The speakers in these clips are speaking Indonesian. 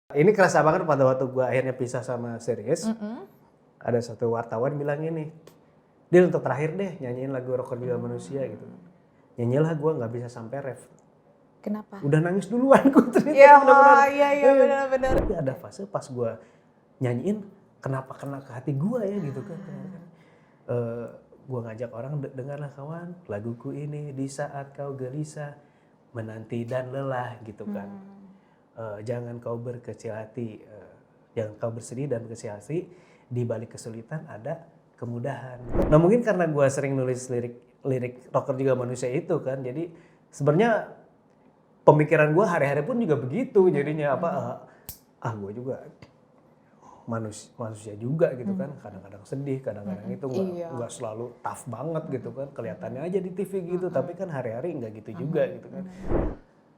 Ini kerasa banget pada waktu gue akhirnya pisah sama Series. Ada satu wartawan bilang gini, "Dia untuk terakhir deh nyanyiin lagu Rocker Juga Manusia gitu." Nyanyilah, gue nggak bisa sampai ref. Kenapa? Udah nangis duluan gue ternyata. Iya, benar-benar. iya benar-benar. Tapi ada fase pas gue nyanyiin, kenapa kena ke hati gue ya gitu kan. Gue ngajak orang, dengarlah kawan, laguku ini di saat kau gelisah, menanti dan lelah gitu kan. Jangan kau berkecil hati, jangan kau bersedih dan berkecil hati, di balik kesulitan ada kemudahan. Nah mungkin karena gue sering nulis lirik Rocker Juga Manusia itu kan, jadi sebenarnya pemikiran gue hari-hari pun juga begitu, jadinya gue juga manusia juga gitu kan, kadang-kadang sedih, kadang-kadang itu nggak selalu tough banget gitu kan, kelihatannya aja di TV gitu, tapi kan hari-hari nggak gitu juga gitu kan.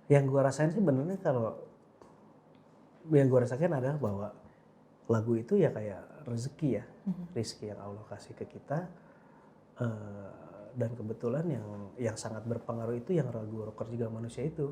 Yang gue rasain sih benernya yang gue rasakan adalah bahwa lagu itu ya kayak rezeki ya, rezeki yang Allah kasih ke kita, dan kebetulan yang sangat berpengaruh itu yang lagu Rocker Juga Manusia itu.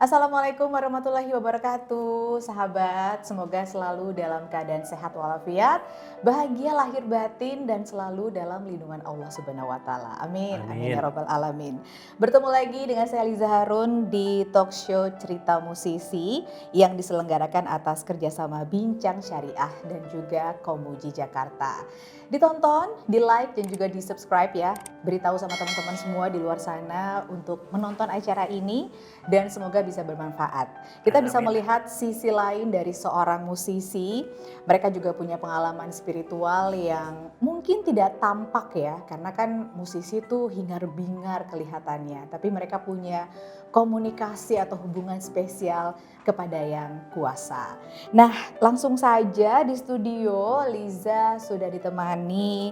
Assalamualaikum warahmatullahi wabarakatuh, sahabat. Semoga selalu dalam keadaan sehat walafiat, bahagia lahir batin, dan selalu dalam lindungan Allah Subhanahu wa Ta'ala. Amin. Amin ya Rabbal Alamin. Bertemu lagi dengan saya Liza Harun di talk show Cerita Musisi yang diselenggarakan atas kerjasama Bincang Syariah dan juga Komuji Jakarta. Ditonton, di like, dan juga di subscribe ya. Beritahu sama teman-teman semua di luar sana untuk menonton acara ini dan semoga bisa bermanfaat. Kita bisa melihat sisi lain dari seorang musisi. Mereka juga punya pengalaman spiritual yang mungkin tidak tampak ya, karena kan musisi itu hingar-bingar kelihatannya, tapi mereka punya komunikasi atau hubungan spesial kepada yang kuasa. Nah, langsung saja di studio Liza sudah ditemani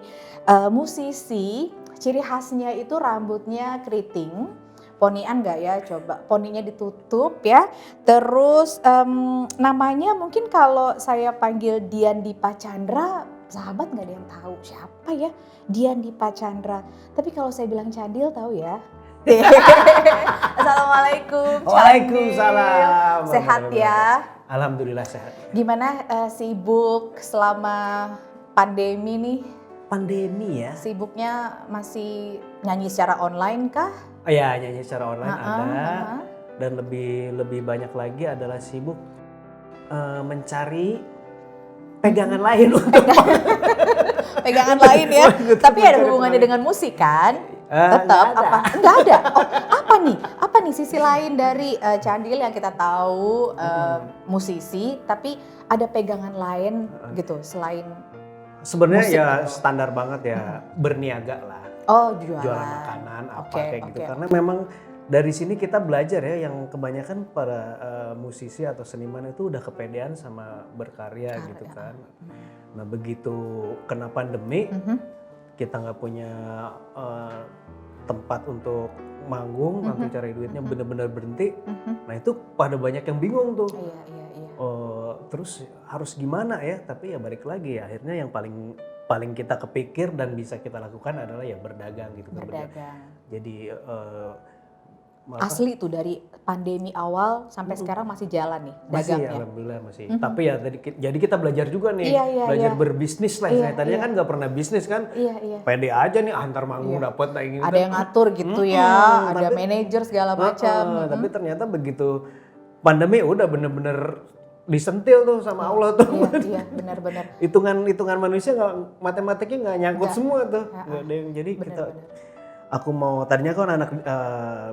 musisi. Ciri khasnya itu rambutnya keriting. Ponian nggak ya? Coba poninya ditutup ya. Terus namanya mungkin kalau saya panggil Dian Dipa Chandra, sahabat nggak ada yang tahu siapa ya Dian Dipa Chandra. Tapi kalau saya bilang Candil tahu ya. Assalamualaikum. Waalaikumsalam. Sehat ya? Alhamdulillah sehat. Gimana sibuk selama pandemi nih? Pandemi ya? Sibuknya masih nyanyi secara online kah? Oh ya, nyanyi secara online ada. Dan lebih banyak lagi adalah sibuk mencari pegangan lain untuk pegangan lain ya. Tapi ada hubungannya dengan musik kan? Tetap apa? Enggak ada. Oh, apa nih sisi lain dari Candil yang kita tahu musisi, tapi ada pegangan lain gitu selain sebenarnya musik ya gitu. Standar banget ya, berniaga lah. Oh, jualan makanan apa kayak gitu. Okay. Karena memang dari sini kita belajar ya, yang kebanyakan para musisi atau seniman itu udah kepedean sama berkarya gitu kan. Nah begitu kena pandemi, kita nggak punya tempat untuk manggung, nanti cari duitnya bener-bener berhenti. Nah itu pada banyak yang bingung tuh. Iya. Terus harus gimana ya? Tapi ya balik lagi ya, akhirnya yang paling kita kepikir dan bisa kita lakukan adalah ya berdagang gitu. Berdagang. Jadi asli tuh dari pandemi awal sampai sekarang masih jalan nih dagangnya. Masih, alhamdulillah masih. Tapi ya jadi kita belajar juga nih, belajar berbisnis lah. Saya tadinya kan nggak pernah bisnis kan. Iya. Pede aja nih, antar manggung dapat kayak gitu. Ada yang ngatur gitu ya, ada manajer segala macam. Tapi ternyata begitu pandemi udah bener-bener disentil tuh sama Allah tuh. Iya, benar-benar. Hitungan manusia matematiknya nggak nyangkut semua tuh. Jadi bener. tadinya kan anak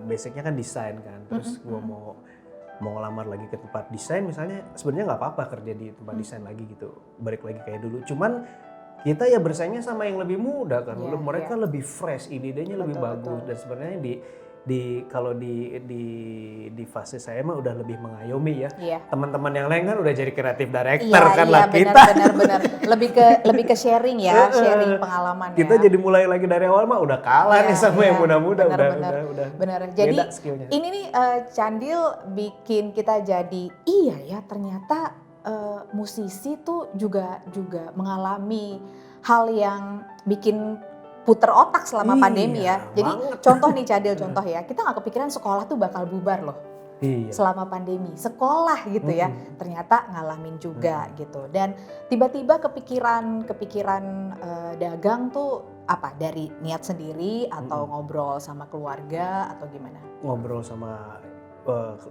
basicnya kan desain kan, terus gue mau ngelamar lagi ke tempat desain misalnya, sebenarnya nggak apa-apa kerja di tempat desain lagi gitu, balik lagi kayak dulu. Cuman kita ya bersaingnya sama yang lebih muda kan, mereka lebih fresh, ide-idenya lebih bagus. Dan sebenarnya kalau di fase saya mah udah lebih mengayomi ya. Teman-teman yang lain kan udah jadi kreatif director lah. Benar. Lebih ke sharing ya, sharing pengalaman. Kita jadi mulai lagi dari awal mah udah kalah nih sama yang muda-muda. Benar. Jadi ini nih Candil bikin kita jadi iya ya, ternyata musisi tuh juga mengalami hal yang bikin puter otak selama pandemi ya. Jadi banget. contoh nih Cadil, contoh ya, kita nggak kepikiran sekolah tuh bakal bubar loh. Iya. Selama pandemi, sekolah gitu ya, ternyata ngalamin juga gitu. Dan tiba-tiba kepikiran dagang tuh apa? Dari niat sendiri atau ngobrol sama keluarga atau gimana? Ngobrol sama,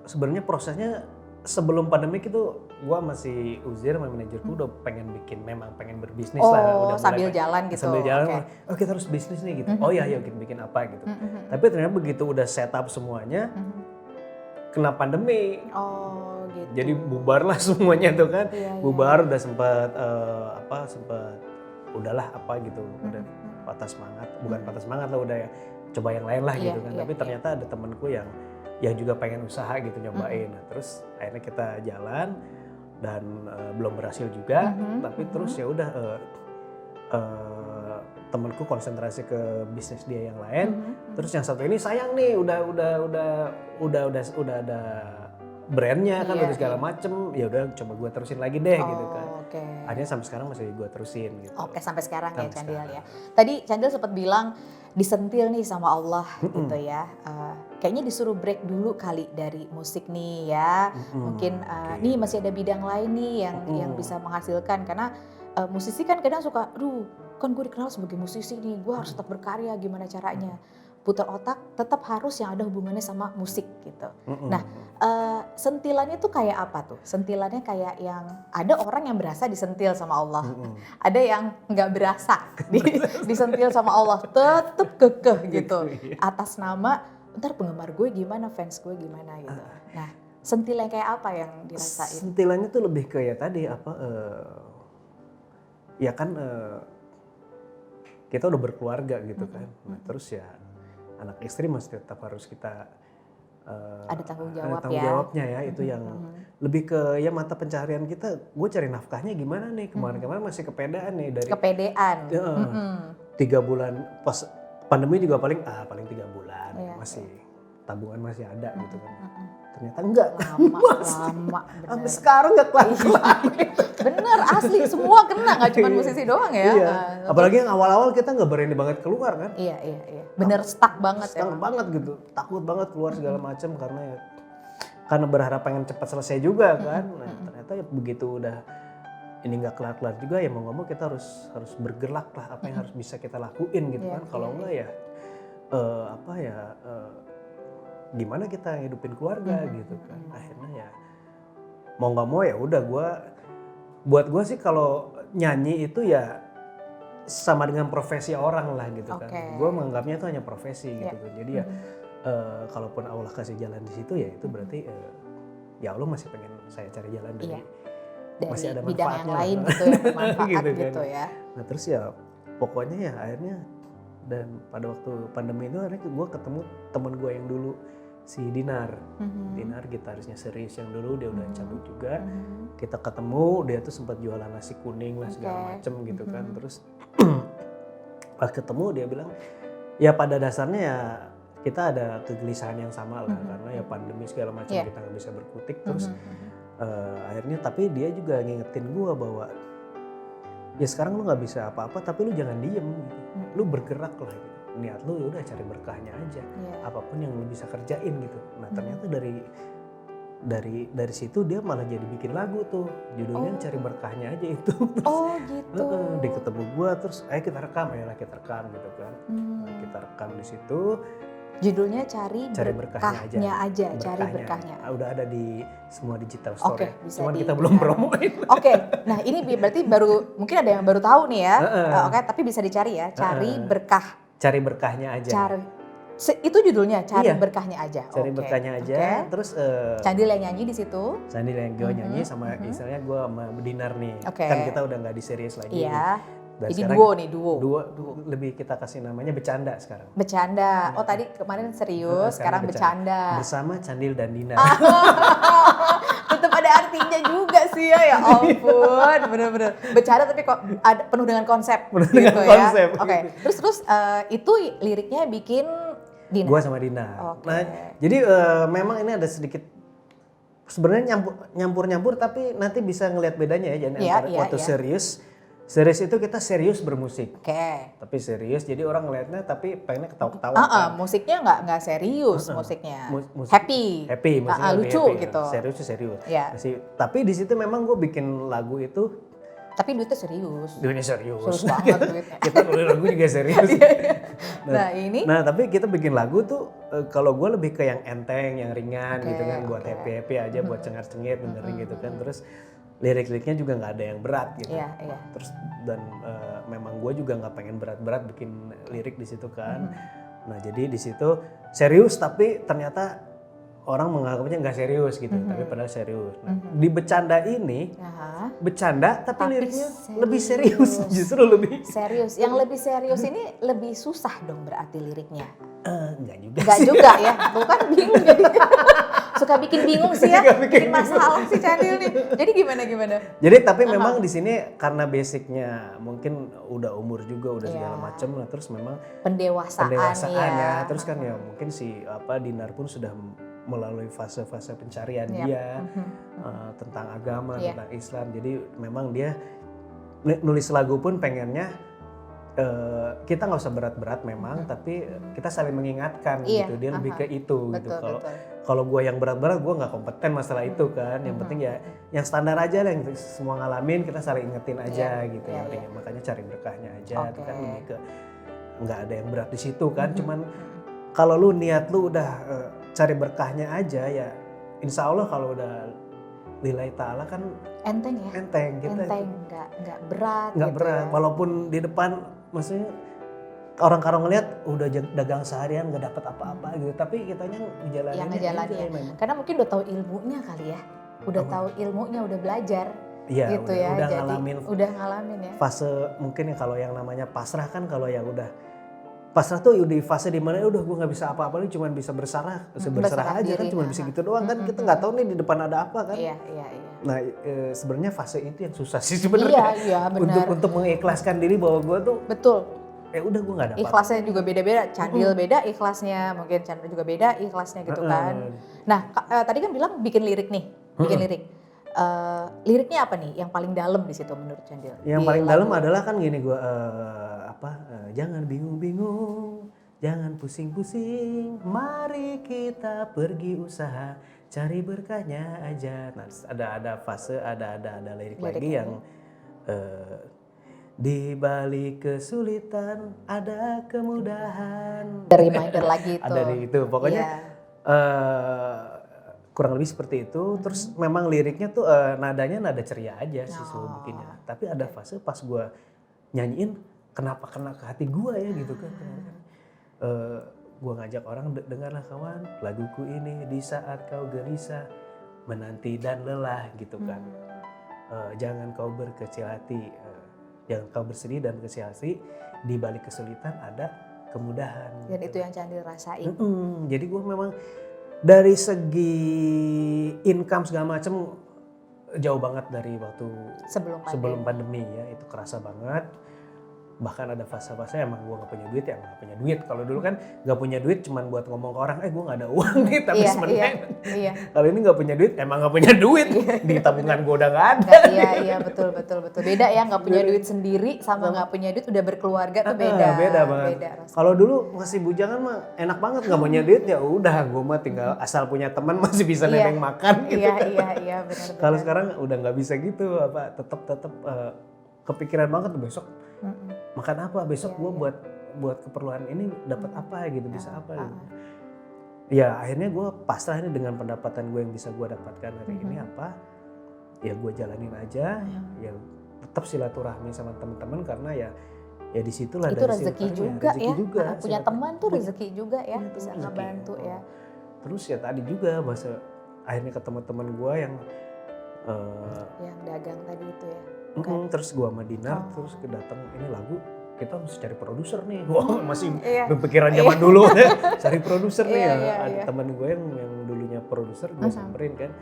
sebenarnya prosesnya sebelum pandemik itu gua masih Uzair sama manajerku udah pengen berbisnis lah. Udah sambil jalan gitu. Sambil jalan, Okay. oh kita harus bisnis nih gitu. Oh ya, yuk kita bikin apa gitu. Tapi ternyata begitu udah setup semuanya, kena pandemi. Oh gitu. Jadi bubar lah semuanya tuh kan. Iya, Bubar udah sempat udahlah apa gitu. Udah patah semangat, bukan patah semangat lah, udah ya coba yang lain lah Iya, gitu kan. iya, Tapi ternyata ada temanku yang juga pengen usaha gitu nyobain. Nah, terus akhirnya kita jalan dan belum berhasil juga. Tapi terus ya udah temanku konsentrasi ke bisnis dia yang lain. Terus yang satu ini sayang nih udah ada brandnya kan, udah segala macem. Ya udah coba gue terusin lagi deh gitu kan. Oke. Akhirnya sampai sekarang masih gue terusin gitu. Oke, sampai sekarang ya Sampai Candil sekarang. ya. Tadi Candil sempat bilang disentil nih sama Allah gitu ya. Kayaknya disuruh break dulu kali dari musik nih ya. Mungkin nih masih ada bidang lain nih yang bisa menghasilkan, karena musisi kan kadang suka, aduh kan gue dikenal sebagai musisi nih, gue harus tetap berkarya, gimana caranya? Putar otak tetap harus yang ada hubungannya sama musik gitu. Nah, sentilannya tuh kayak apa tuh? Sentilannya kayak yang ada orang yang berasa disentil sama Allah, ada yang nggak berasa disentil sama Allah, tetap kekeh gitu. Atas nama, ntar penggemar gue gimana, fans gue gimana gitu. Nah, sentilan kayak apa yang dirasain? Sentilannya tuh lebih ke ya tadi apa? Ya kan kita udah berkeluarga gitu kan. Nah terus ya anak istri masih tetap harus kita Ada tanggung ada jawab tanggung ya. jawabnya ya, itu yang lebih ke ya mata pencaharian kita. Gue cari nafkahnya gimana nih, kemarin masih kepedean nih dari Kepedean. 3 bulan pas pandemi juga paling 3 bulan Iya, masih tabungan masih ada gitu kan. Ternyata enggak, Lama sampai bener. sekarang enggak kelar. Bener, asli semua kena, nggak cuma musisi doang ya. Iya. Apalagi yang awal-awal kita nggak berani banget keluar kan. Iya. Bener stuck banget ya. Stuck banget gitu, takut banget keluar segala macam karena berharap pengen cepat selesai juga kan. Nah ternyata ya begitu udah ini nggak kelar-kelar juga, ya mau nggak mau kita harus bergerak lah, apa yang harus bisa kita lakuin gitu kan. Kalau enggak ya gimana kita ngidupin keluarga gitu kan. Akhirnya ya mau nggak mau ya udah buat gue sih kalau nyanyi itu ya sama dengan profesi orang lah gitu kan. Gue menganggapnya itu hanya profesi gitu kan. Jadi ya kalaupun Allah kasih jalan di situ ya itu berarti ya Allah masih pengen saya cari jalan dari masih ada bidang yang manfaatnya lain lah. gitu ya, bermanfaat Gitu kan. gitu ya. Nah terus ya pokoknya ya akhirnya, dan pada waktu pandemi itu akhirnya gue ketemu temen gue yang dulu, si Dinar. Dinar gitarisnya Serius yang dulu, dia udah cabut juga. Kita ketemu, dia tuh sempat jualan nasi kuning lah segala macem gitu kan. Terus pas ketemu dia bilang ya pada dasarnya ya kita ada kegelisahan yang sama lah, karena ya pandemi segala macam kita nggak bisa berkutik. Terus akhirnya tapi dia juga ngingetin gue bahwa ya sekarang lu nggak bisa apa-apa tapi lu jangan diem gitu. Lu bergerak lah gitu. Niat lu udah cari berkahnya aja, apapun yang lu bisa kerjain gitu. Nah ternyata dari situ dia malah jadi bikin lagu tuh, judulnya Cari Berkahnya Aja itu. Oh gitu. Dia ketemu gua terus ayo kita rekam gitu kan. Nah, kita rekam di situ. Judulnya Cari Berkahnya aja. Cari Berkahnya. Udah ada di semua digital store. Oke, bisa Cuman di- kita belum promoin. Oke, nah ini berarti mungkin ada yang baru tahu nih ya. Oke, tapi bisa dicari ya, Cari Berkah. Cari Berkahnya Aja. Itu judulnya Cari Iya. Berkahnya Aja. Cari Oke, Berkahnya Aja. oke. Terus Candil yang nyanyi di situ. Sandi yang gue nyanyi sama istilahnya gue sama Dinar nih. Oke. Kan kita udah nggak di series lagi. Iya. Dan Jadi sekarang duo. Dua lebih kita kasih namanya Bercanda sekarang. Bercanda. Oh tadi kemarin serius, sekarang bercanda. Bersama Candil dan Dinar. Tetap ada artinya juga sih ya ampun. Bener-bener. Bercanda tapi kok ada penuh dengan konsep. Penuh gitu dengan ya. konsep. Oke. Terus itu liriknya bikin Dinar. Gue sama Dinar. Oke. Nah, jadi memang ini ada sedikit sebenarnya nyampur-nyampur tapi nanti bisa ngelihat bedanya ya. Jadi Iya, antara iya, waktu iya. serius Serius itu kita serius bermusik. Oke. Tapi serius, jadi orang ngeliatnya tapi pengennya ketawa-ketawa kan. Musiknya nggak serius musiknya. Musik Happy. musiknya lebih Lucu happy, gitu. Serius sih serius. Ya. Tapi di situ memang gue bikin lagu itu Tapi duitnya serius. duitnya serius. Serius banget duitnya. Kita nulis lagu juga serius. Nah ini. Nah tapi kita bikin lagu tuh kalau gue lebih ke yang enteng, yang ringan gitu kan, buat happy aja, buat cengar-cengir benerin gitu kan. Terus lirik-liriknya juga nggak ada yang berat gitu. Iya. Terus dan memang gue juga nggak pengen berat-berat bikin lirik di situ kan. Nah jadi di situ serius tapi ternyata orang menganggapnya nggak serius gitu, tapi padahal serius. Nah, di bercanda ini bercanda tapi liriknya lebih serius, justru lebih serius. Yang lebih serius ini lebih susah dong berarti liriknya. Enggak juga. Enggak juga ya, tuh kan bingung jadi. Suka bikin bingung sih ya, bikin masalah si Candil nih. Jadi gimana? Jadi tapi memang di sini karena basicnya mungkin udah umur juga, udah segala macam lah, terus memang pendewasaan ya. Terus kan ya mungkin si Dinar pun sudah melalui fase-fase pencarian dia tentang agama, tentang Islam. Jadi memang dia nulis lagu pun pengennya kita nggak usah berat-berat memang, tapi kita saling mengingatkan gitu. Dia lebih ke itu gitu. Kalau gue yang berat-berat, gue nggak kompeten masalah itu kan. Yang penting ya yang standar aja lah, yang semua ngalamin kita saling ingetin aja gitu. Makanya cari berkahnya aja. Itu kan lebih ke nggak ada yang berat di situ kan. Cuman kalau lu niat lu udah cari berkahnya aja ya, insya Allah kalau udah lillahi ta'ala kan enteng ya. Enteng gitu. Enteng, nggak berat. Nggak gitu berat. Ya. Walaupun di depan maksudnya orang-orang ngeliat udah dagang seharian nggak dapat apa-apa gitu, tapi kitanya ngejalaninnya. Karena mungkin udah tahu ilmunya kali ya, udah tahu ilmunya, udah belajar. Iya, gitu udah jadi ngalamin ya. Fase mungkin kalau yang namanya pasrah kan, kalau yang udah pasrah tuh di fase dimana udah gue nggak bisa apa-apa nih, cuman bisa berserah aja diri, kan, cuma bisa gitu doang kan, kita nggak tahu nih di depan ada apa kan. Iya. Nah sebenarnya fase itu yang susah sih sebenarnya. Iya, benar. Untuk mengikhlaskan diri bahwa gue tuh betul. Udah gue nggak dapat. Ikhlasnya juga beda-beda, Candil beda ikhlasnya, mungkin Chandra juga beda ikhlasnya gitu kan. Nah tadi kan bilang bikin lirik nih, lirik. Liriknya apa nih yang paling dalam di situ menurut Candil? Yang paling dalam adalah kan gini gue jangan bingung-bingung, jangan pusing-pusing, mari kita pergi usaha, cari berkahnya aja. Nah ada fase, ada lirik lagi yang di balik kesulitan ada kemudahan. Dari reminder lagi itu. Ada itu, pokoknya kurang lebih seperti itu. Terus memang liriknya tuh nadanya nada ceria aja sih selalu bikinnya. Tapi ada fase pas gue nyanyiin, kenapa kena ke hati gue ya gitu kan. Gue ngajak orang, dengarlah kawan laguku ini di saat kau gelisah, menanti dan lelah gitu kan. Jangan kau berkecil hati, jangan kau bersedih dan kecil hati, di balik kesulitan ada kemudahan. Dan itu yang Candil rasain. Jadi gue memang dari segi income segala macam jauh banget dari waktu sebelum pandemi ya, itu kerasa banget. Bahkan ada fase-fase emang gue gak punya duit, ya gak punya duit. Kalau dulu kan gak punya duit cuman buat ngomong ke orang, gue gak ada uang nih. Tapi sebenarnya kalau ini gak punya duit, emang gak punya duit. Di tabungan gue udah gak ada. Iya betul. Beda ya, gak punya duit sendiri sama gak punya duit udah berkeluarga tuh beda. Beda banget. Kalau dulu masih bujangan mah enak banget, gak punya duit ya udah, gue mah tinggal asal punya teman masih bisa nebeng makan gitu. Iya benar. Kalau sekarang udah gak bisa gitu, tetap kepikiran banget besok. Makan apa besok, gue buat keperluan ini dapat apa gitu, bisa apa gitu. Ya akhirnya gue pasrah nih dengan pendapatan gue yang bisa gue dapatkan hari ini apa, ya gue jalanin aja. Ya tetap silaturahmi sama teman-teman karena ya di situlah itu dari rezeki juga rezeki ya. juga. Punya teman tuh rezeki juga ya, bisa ngebantu ya. Terus ya tadi juga masa akhirnya ketemu teman gue yang dagang tadi itu ya. Terus gue sama Dinar terus datang, ini lagu kita mesti cari produser nih. Wah masih berpikiran zaman dulu cari produser nih ya. Ada teman gue yang dulunya produser, gue samperin kan.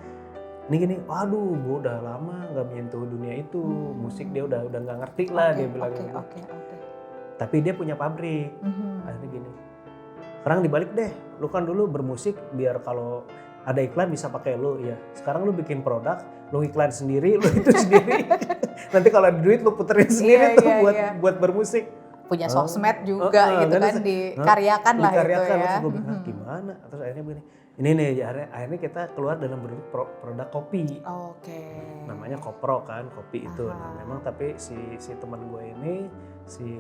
Ini gini, waduh gue udah lama gak menyentuh dunia itu, musik dia udah gak ngerti lah dia bilang gitu. Tapi dia punya pabrik. Akhirnya gini, sekarang dibalik deh, lu kan dulu bermusik biar kalau ada iklan bisa pakai lu ya. Sekarang lu bikin produk, lu iklan sendiri, lu itu sendiri. Nanti kalau ada duit lu puterin sendiri tuh buat bermusik. Punya sosmed juga gitu kan, dikaryakan lah itu ya. Terus gue bilang gimana? Terus akhirnya begini, ini nih akhirnya kita keluar dalam bentuk produk kopi. Oke. Namanya Kopro kan, kopi itu. Nah, memang tapi si teman gue ini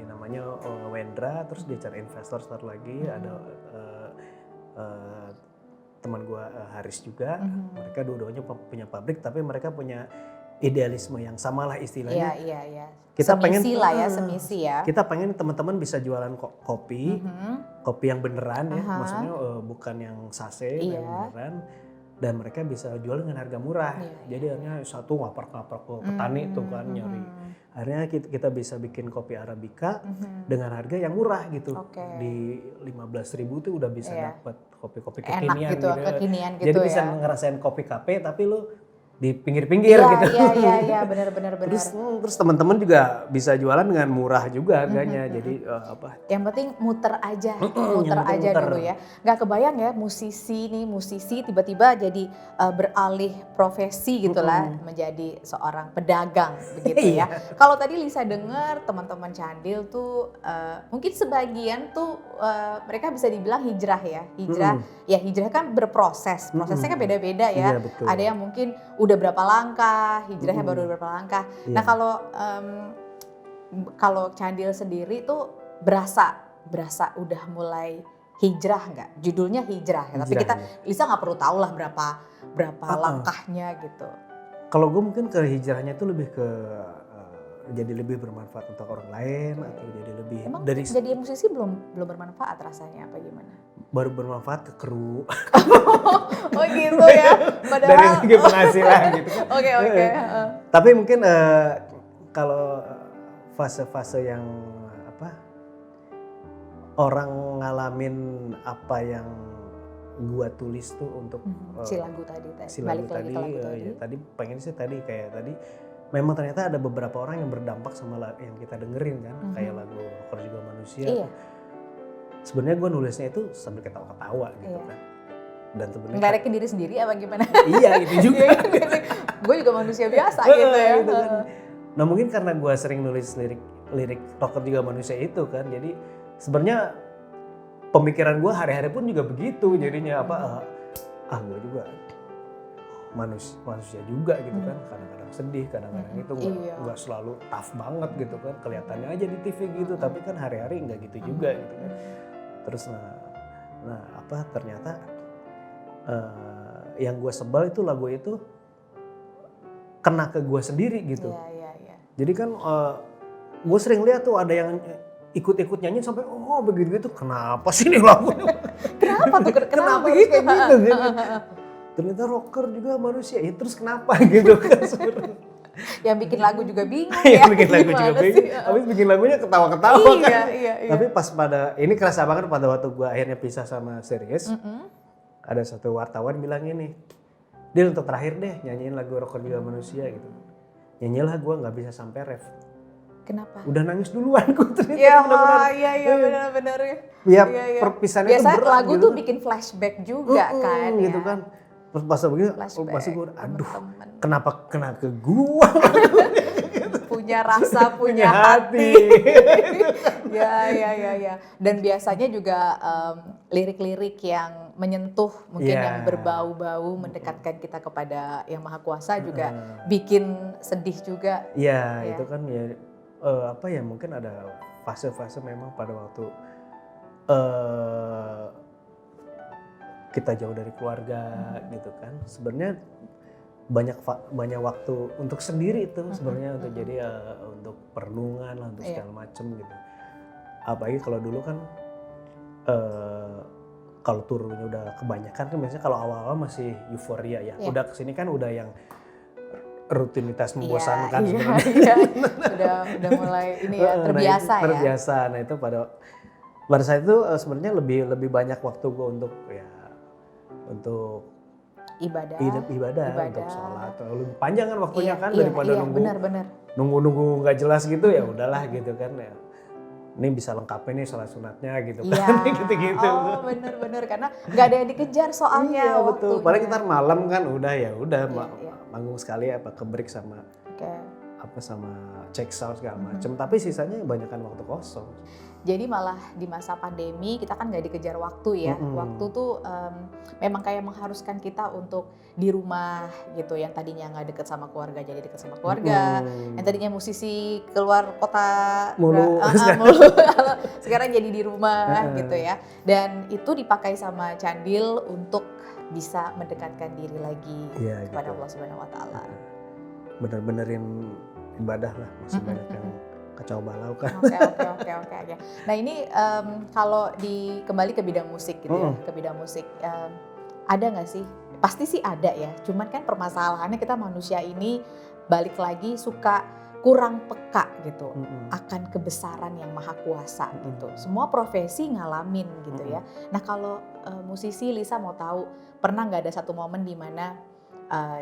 namanya Wendra, terus dia cari investor lagi, ada teman gue Haris juga. Mereka dua-duanya punya pabrik, tapi mereka punya idealisme yang sama lah istilahnya. Iya. Kita semisi lah ya, semisi ya. Kita pengen teman-teman bisa jualan kopi, kopi yang beneran ya, maksudnya bukan yang sachet, yang beneran. Dan mereka bisa jual dengan harga murah. Jadi akhirnya satu ngaprak-ngaprak ke petani tuh kan nyari. Akhirnya kita bisa bikin kopi Arabica dengan harga yang murah gitu. Di 15.000 tuh udah bisa dapat kopi-kopi kekinian gitu. Kekinian gitu. Jadi bisa ngerasain kopi kafe tapi lu di pinggir-pinggir gitu. Iya, benar. Terus teman-teman juga bisa jualan dengan murah juga harganya. Jadi Yang penting muter aja dulu ya. Nggak kebayang ya musisi tiba-tiba jadi beralih profesi gitulah menjadi seorang pedagang begitu ya. Kalau tadi Lisa dengar teman-teman Candil tuh mungkin sebagian tuh mereka bisa dibilang hijrah ya. Hijrah kan berproses. Prosesnya kan beda-beda ya. Iya, ada yang mungkin udah berapa langkah, hijrahnya baru berapa langkah. Nah kalau Candil sendiri tuh berasa udah mulai hijrah nggak? Judulnya hijrah ya. Tapi Lisa nggak perlu tahu lah berapa langkahnya gitu. Kalau gue mungkin ke hijrahnya tuh lebih ke jadi lebih bermanfaat untuk orang lain atau jadi lebih jadi musisi belum bermanfaat rasanya apa gimana? Baru bermanfaat ke kru. Oh gitu ya. Padahal dari segi penghasilan gitu. Oke. Tapi mungkin kalau fase-fase yang orang ngalamin apa yang gua tulis tuh untuk si lagu tadi. Balik lagi ke lagu tadi. Ya, tadi pengen sih tadi memang ternyata ada beberapa orang yang berdampak sama yang kita dengerin kan, kayak lagu Rocker Juga Manusia. Iya. Sebenarnya gue nulisnya itu sambil ketawa-ketawa gitu kan. Dan sebenarnya ngelerekin diri sendiri apa gimana? Iya gitu juga. Gue juga manusia biasa gitu ya. Gitu kan. Nah mungkin karena gue sering nulis lirik Rocker Juga Manusia itu kan, jadi sebenarnya pemikiran gue hari-hari pun juga begitu. Jadinya gue juga manusia juga gitu kan, kadang-kadang sedih, kadang-kadang itu nggak selalu tough banget gitu kan, kelihatannya aja di TV gitu, tapi kan hari-hari nggak gitu juga gitu kan. Terus ternyata yang gue sebel itu lagu itu kena ke gue sendiri gitu. Jadi kan gue sering lihat tuh ada yang ikut-ikut nyanyi sampai begitu, kenapa sih ini lagunya? Kenapa gitu? Kayak gitu kan? Ternyata rocker juga manusia, ya terus kenapa gitu kan sebenarnya. Yang bikin lagu juga bingung Yang bikin lagu juga bingung, habis bikin lagunya ketawa-ketawa kan. Iya. Tapi pas ini kerasa banget pada waktu gue akhirnya pisah sama Sirius, ada satu wartawan bilang ini, Dil untuk terakhir deh nyanyiin lagu Rocker Juga Manusia gitu. Nyanyilah, gue gak bisa sampai ref. Kenapa? Udah nangis duluan gue ternyata. Iya benar-benar ya. Ya perpisahannya biasa itu berat lagu gitu tuh kan. bikin flashback juga kan gitu ya. kan. Terus pas begitu, pasti gue temen-temen. kenapa kena ke gua? Punya rasa, punya hati. Ya. Dan biasanya juga lirik-lirik yang menyentuh, mungkin yang berbau-bau mendekatkan kita kepada Yang Maha Kuasa juga bikin sedih juga. Iya, itu kan ya mungkin ada fase-fase memang pada waktu kita jauh dari keluarga gitu kan. Sebenarnya banyak waktu untuk sendiri itu sebenarnya untuk jadi untuk perenungan lah, untuk segala macem gitu. Apalagi kalau dulu kan kalau turunnya udah kebanyakan kan biasanya kalau awal-awal masih euforia ya. Udah kesini kan udah yang rutinitas membosankan sebenarnya. Udah mulai ini ya terbiasa ya. Terbiasa. Nah itu pada saat itu sebenarnya lebih banyak waktu gue untuk ibadah, untuk sholat. Lebih panjang kan waktunya kan daripada nunggu nggak jelas gitu ya udahlah gitu kan ya. ini bisa lengkapin nih sholat sunatnya gitu Iya. kan, gitu-gitu. Oh bener-bener, karena nggak ada yang dikejar soalnya Iya betul, waktunya. paling ntar malam kan udah Iya, iya. manggung sekali apa ke break sama Oke. apa sama check sound segala macem, tapi sisanya banyakkan waktu kosong. Jadi malah di masa pandemi kita kan nggak dikejar waktu ya. Waktu tuh memang kayak mengharuskan kita untuk di rumah gitu. Yang tadinya nggak deket sama keluarga jadi deket sama keluarga. Yang tadinya musisi keluar kota Mulu. mulu. Sekarang jadi di rumah gitu ya. Dan itu dipakai sama Candil untuk bisa mendekatkan diri lagi Iya, kepada gitu. Allah Subhanahu Wa Taala. Bener-benerin ibadah lah, masih banyak yang kacau balau kan. Oke. Nah ini kalau kembali ke bidang musik gitu ya, ke bidang musik, ada nggak sih? Pasti sih ada ya. Cuman kan permasalahannya kita manusia ini balik lagi suka kurang peka gitu akan kebesaran yang maha kuasa gitu. Semua profesi ngalamin gitu ya. Nah kalau musisi Lisa mau tahu, pernah nggak ada satu momen di mana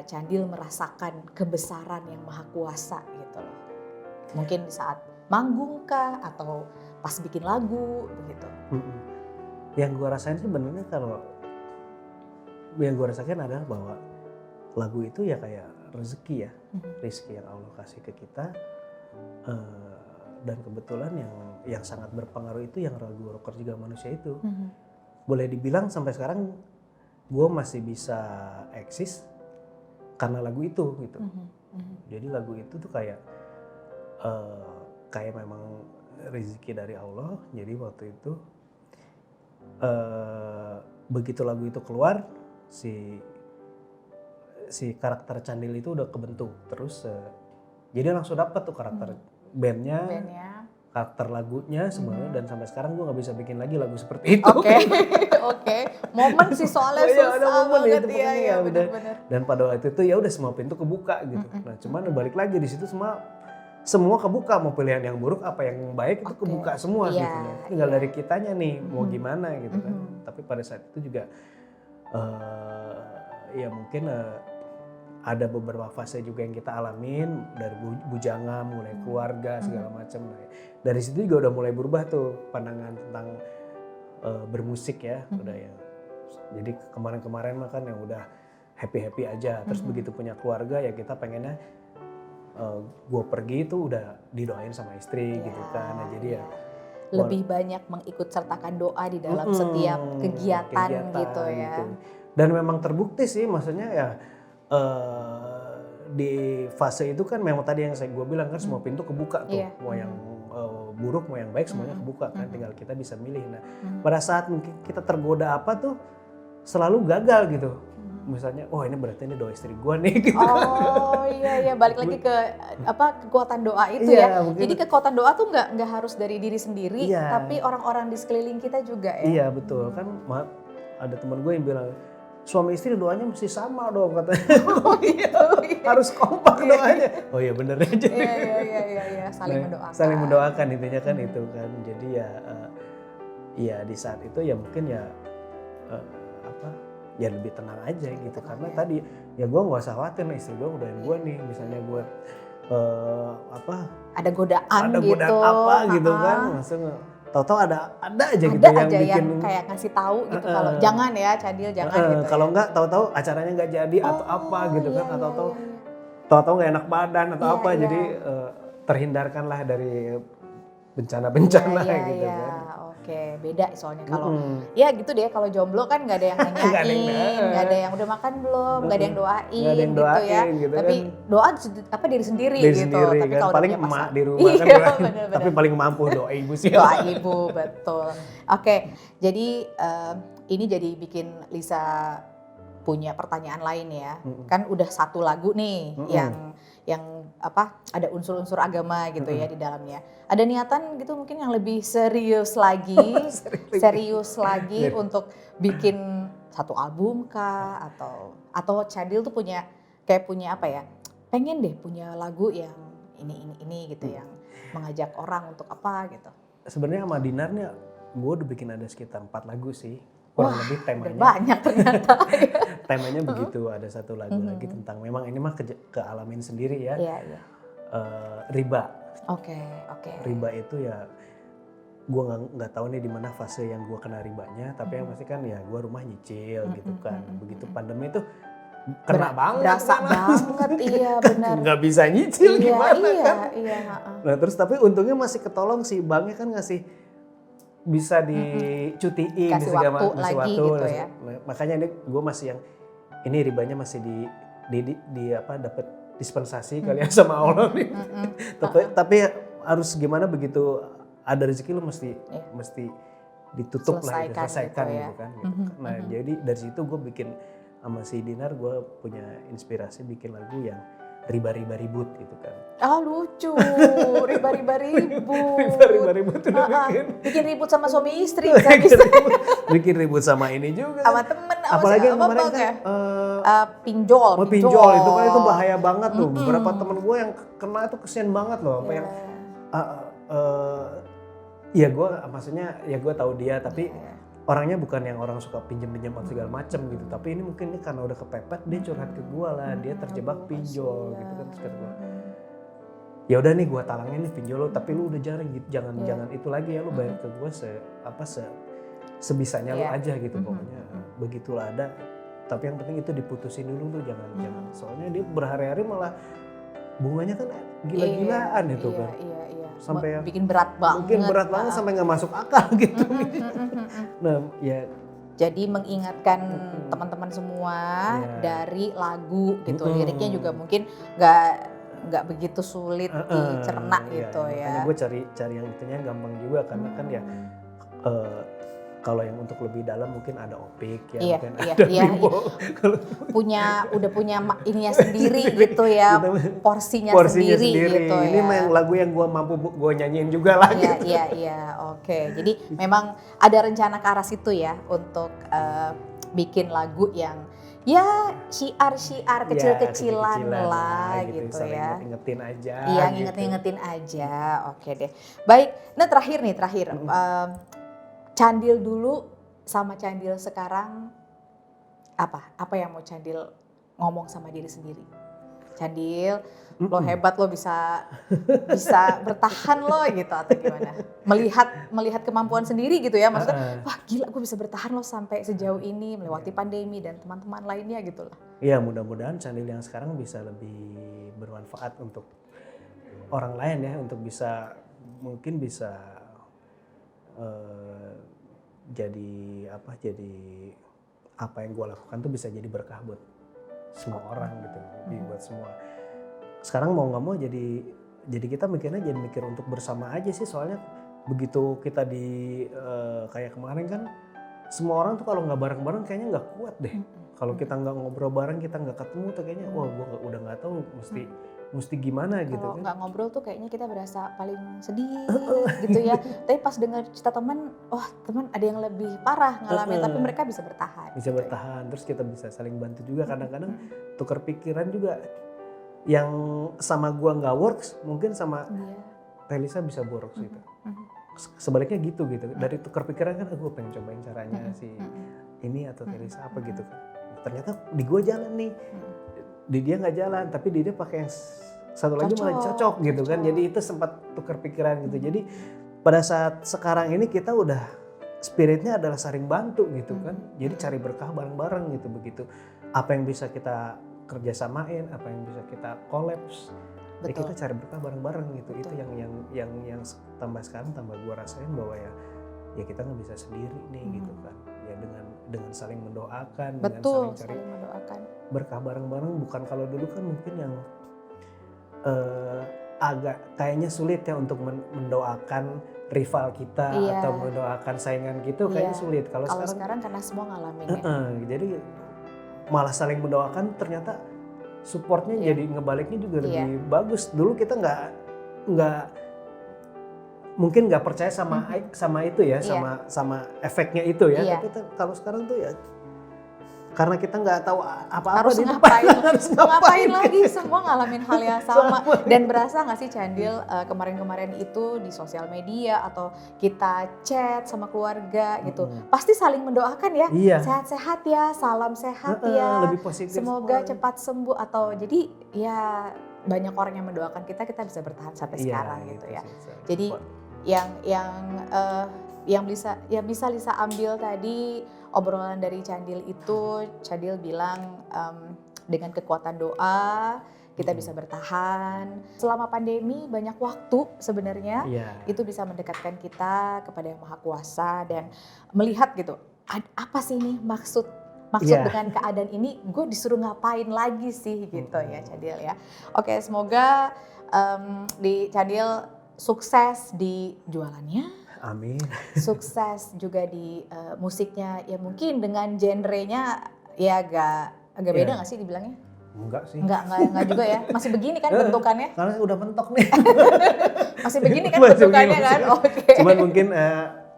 Candil merasakan kebesaran yang maha kuasa gitu loh? Mungkin di saat manggung kah atau pas bikin lagu begitu. Yang gue rasain sih benernya yang gue rasakan adalah bahwa lagu itu ya kayak rezeki ya, rezeki yang Allah kasih ke kita, dan kebetulan yang sangat berpengaruh itu yang lagu Rocker Juga Manusia itu. Boleh dibilang sampai sekarang gue masih bisa eksis karena lagu itu gitu. Jadi lagu itu tuh kayak memang rezeki dari Allah. Jadi waktu itu begitu lagu itu keluar, si karakter Candil itu udah kebentuk. Terus jadi langsung dapet tuh karakter bandnya, karakter lagunya semuanya, dan sampai sekarang gue nggak bisa bikin lagi lagu seperti itu. Oke. Momen sih soalnya susah banget ya, benar-benar. Dan pada waktu itu ya udah semua pintu kebuka gitu. Nah cuman balik lagi di situ semua kebuka, mau pilihan yang buruk apa yang baik itu kebuka semua gitu. Tinggal dari kitanya nih mau gimana gitu kan. Tapi pada saat itu juga ya mungkin ada beberapa fase juga yang kita alamin, dari bujangan, mulai keluarga segala macam. Dari situ juga udah mulai berubah tuh pandangan tentang bermusik ya, udah ya. Jadi kemarin-kemarin mah kan yang udah happy aja, terus begitu punya keluarga ya kita pengennya gue pergi itu udah didoain sama istri gitu kan. Nah, jadi ya lebih banyak mengikut sertakan doa di dalam setiap kegiatan gitu ya. Gitu. Dan memang terbukti sih, maksudnya ya di fase itu kan memang tadi yang gue bilang kan semua pintu kebuka tuh, mau yang buruk mau yang baik semuanya kebuka kan, tinggal kita bisa milih. Nah pada saat mungkin kita tergoda apa tuh selalu gagal gitu. Misalnya, oh ini berarti ini doa istri gue nih gitu. Oh iya, balik lagi ke kekuatan doa itu ya. Mungkin, jadi kekuatan doa tuh nggak harus dari diri sendiri, tapi orang-orang di sekeliling kita juga ya. Iya betul, kan ada teman gue yang bilang, suami istri doanya mesti sama dong katanya. Oh iya. Harus kompak doanya. Oh iya bener aja. Iya, saling mendoakan. Saling mendoakan intinya kan itu kan. Jadi ya di saat itu ya mungkin ya ya lebih tenang aja gitu, karena tadi ya gue nggak usah khawatir nih, istri gue udahin gue nih, misalnya gue ada godaan apa gitu kan, langsung tahu-tahu ada aja gitu yang bikin yang kayak ngasih tahu gitu kalau jangan ya Candil jangan gitu. Kalau enggak tahu-tahu acaranya nggak jadi atau apa gitu kan, atau tahu-tahu nggak enak badan atau apa, jadi terhindarkanlah dari bencana-bencana gitu kan. Oke, beda soalnya kalau ya gitu deh, kalau jomblo kan nggak ada yang nanyain, nggak ada yang udah makan belum, nggak ada yang doain gitu ya. Gitu tapi kan. doa diri sendiri gitu. Sendiri, tapi kan. kalau Paling emak di rumah kan, bener. Tapi paling mampu doa ibu sih. Doa ibu, betul. Oke, jadi ini jadi bikin Lisa punya pertanyaan lain ya. Kan udah satu lagu nih yang ada unsur-unsur agama gitu ya di dalamnya. Ada niatan gitu mungkin yang lebih serius lagi, untuk bikin satu album kah, atau Candil tuh punya apa ya? Pengen deh punya lagu yang ini gitu, yang mengajak orang untuk apa gitu. Sebenarnya sama Dinar nih gue udah bikin ada sekitar 4 lagu sih. Kurang lebih temanya banyak ternyata. Temanya begitu, ada satu lagu lagi tentang, memang ini mah kealamin sendiri ya. Iya. Riba. Oke. Riba itu ya gue nggak tahu nih di mana fase yang gue kena ribanya, tapi yang pasti kan ya gue rumah nyicil gitu kan. Begitu pandemi itu kena banget berasa kan. banget, iya benar. Nggak bisa nyicil Iya, gimana iya, kan. iya. Nah terus tapi untungnya masih ketolong sih, banknya kan ngasih bisa dicutiin, Kasih bisa waktu ngasih lagi waktu. gitu ya. Nah, makanya ini gue masih yang ini ribanya masih di apa dapat dispensasi kali ya sama Allah nih. Tapi harus gimana begitu ada rezeki lu mesti ditutup lah, diselesaikan gitu ya. gitu kan. Gitu. Nah jadi dari situ gue bikin sama si Dinar, gue punya inspirasi bikin lagu yang riba-riba ribut gitu kan. Ah lucu, riba-riba ribut. Riba-riba ribut udah bikin ribut sama suami istri. bikin ribut sama ini juga. Sama temen, apalagi yang kemarin kan pinjol. Pinjol itu kan itu bahaya banget tuh. Beberapa temen gue yang kena itu kesian banget loh. Yang ya gue maksudnya ya gue tahu dia tapi orangnya bukan yang orang suka pinjam segala macem gitu, tapi ini mungkin karena udah kepepet dia curhat ke gue lah, dia terjebak pinjol gitu kan. Terus kata gue, ya udah nih gue talangin nih pinjol lo, tapi lu udah jangan itu lagi ya, lu bayar ke gue sebisanya lu aja gitu pokoknya. Begitulah ada, tapi yang penting itu diputusin dulu tuh, jangan soalnya dia berhari-hari malah bunganya kan gila-gilaan itu kan. Iya. Sampai bikin berat banget. Sampai nggak masuk akal gitu. Nah ya. Jadi mengingatkan teman-teman semua dari lagu gitu, liriknya juga mungkin nggak begitu sulit dicerna gitu ya. Makanya gue cari yang itunya gampang juga karena kan ya kalau yang untuk lebih dalam mungkin ada Opik ya, mungkin ada Bimbo. Udah punya ininya sendiri gitu ya, porsinya sendiri gitu ya. Ini yang lagu yang gue mampu gue nyanyiin juga lah. Iya, oke. Jadi memang ada rencana ke arah situ ya untuk bikin lagu yang ya syiar kecil-kecilan lah gitu ya. Ingetin aja. Iya, ngingetin aja. Oke deh. Baik, nah terakhir. Candil dulu sama Candil sekarang apa yang mau Candil ngomong sama diri sendiri? Candil, lo hebat, lo bisa bertahan lo gitu atau gimana? Melihat kemampuan sendiri gitu ya, maksudnya wah gila gue bisa bertahan lo sampai sejauh ini melewati pandemi dan teman-teman lainnya gitu lah. Iya, mudah-mudahan Candil yang sekarang bisa lebih bermanfaat untuk orang lain ya, untuk mungkin bisa jadi apa yang gue lakukan tuh bisa jadi berkah buat semua orang gitu, buat semua. Sekarang mau nggak mau jadi kita mikirnya jadi mikir untuk bersama aja sih, soalnya begitu kita kayak kemarin kan semua orang tuh kalau nggak bareng-bareng kayaknya nggak kuat deh. Kalau kita nggak ngobrol bareng, kita nggak ketemu tuh kayaknya wah gue udah nggak tahu mesti gimana gitu kan. Kalau nggak ngobrol tuh kayaknya kita berasa paling sedih gitu ya. Tapi pas dengar cerita teman, teman ada yang lebih parah ngalamin tapi mereka bisa bertahan. Bisa gitu bertahan, terus kita bisa saling bantu juga. Kadang-kadang tukar pikiran juga. Yang sama gua nggak works, mungkin sama Telisa bisa works gitu. Sebaliknya gitu. Dari tukar pikiran kan gue pengen cobain caranya si ini atau Telisa apa gitu kan. Ternyata di gua jalan nih. Di dia nggak jalan, tapi di dia pakai yang satu lagi malah cocok gitu kan. Jadi itu sempat tukar pikiran gitu. Jadi pada saat sekarang ini kita udah spiritnya adalah saling bantu gitu kan. Jadi cari berkah bareng-bareng gitu. Begitu apa yang bisa kita kerjasamain, apa yang bisa kita kolaps, ya kita cari berkah bareng-bareng gitu. Betul. Itu yang tambah sekarang tambah gua rasain bahwa ya kita nggak bisa sendiri nih gitu kan. Ya dengan saling mendoakan, betul, dengan saling mendoakan berkah bareng-bareng. Bukan kalau dulu kan mungkin yang agak kayaknya sulit ya untuk mendoakan rival kita atau mendoakan saingan gitu, kayaknya sulit. Kalau sekarang karena semua ngalamin jadi malah saling mendoakan, ternyata supportnya jadi ngebaliknya juga lebih bagus. Dulu kita nggak mungkin nggak percaya sama itu ya, sama efeknya itu ya. Tapi kalau sekarang tuh ya karena kita nggak tahu apa-apa harus di ngapain lagi, semua ngalamin hal yang sama. Dan berasa nggak sih Candil kemarin-kemarin itu di sosial media atau kita chat sama keluarga gitu, pasti saling mendoakan ya, sehat-sehat ya, salam sehat ya, lebih positif, semoga cepat sembuh, atau jadi ya banyak orang yang mendoakan kita bisa bertahan sampai sekarang gitu ya. Jadi yang bisa Lisa ambil tadi obrolan dari Candil itu, Candil bilang dengan kekuatan doa kita bisa bertahan. Selama pandemi banyak waktu sebenarnya itu bisa mendekatkan kita kepada Yang Maha Kuasa dan melihat gitu, apa sih nih maksud dengan keadaan ini, gue disuruh ngapain lagi sih gitu ya Candil ya. Oke, semoga di Candil sukses di jualannya. Amin. Sukses juga di musiknya, ya mungkin dengan genrenya ya agak beda nggak sih dibilangnya? Enggak sih. Enggak juga ya. Masih begini kan bentukannya? Karena udah mentok nih. Masih begini kan bentukannya kan? Oke. Cuman mungkin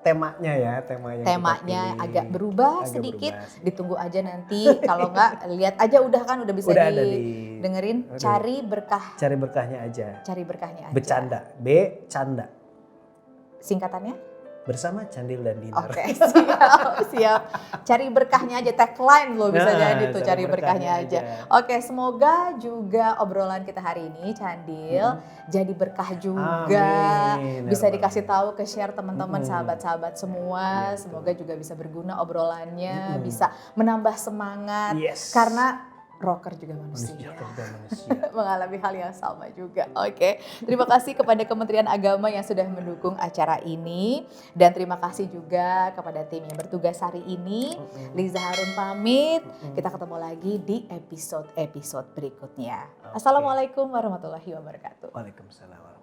temanya agak berubah sedikit. Ditunggu aja nanti. Kalau enggak lihat aja udah bisa dengerin. Cari berkah. Cari berkahnya aja. Cari berkahnya aja. Bercanda. Canda. Singkatannya? Bersama Candil dan Dinar. Oke, siap. Cari berkahnya aja, tagline lo bisa jadi tuh, cari berkahnya aja. Oke, semoga juga obrolan kita hari ini Candil jadi berkah juga. Amin. Bisa dikasih tahu ke share teman-teman sahabat-sahabat semua. Semoga juga bisa berguna obrolannya, bisa menambah semangat karena rocker juga manusia. Mengalami hal yang sama juga. Oke. Terima kasih kepada Kementerian Agama yang sudah mendukung acara ini. Dan terima kasih juga kepada tim yang bertugas hari ini. Liza Harun pamit. Kita ketemu lagi di episode berikutnya. Assalamualaikum warahmatullahi wabarakatuh. Waalaikumsalam.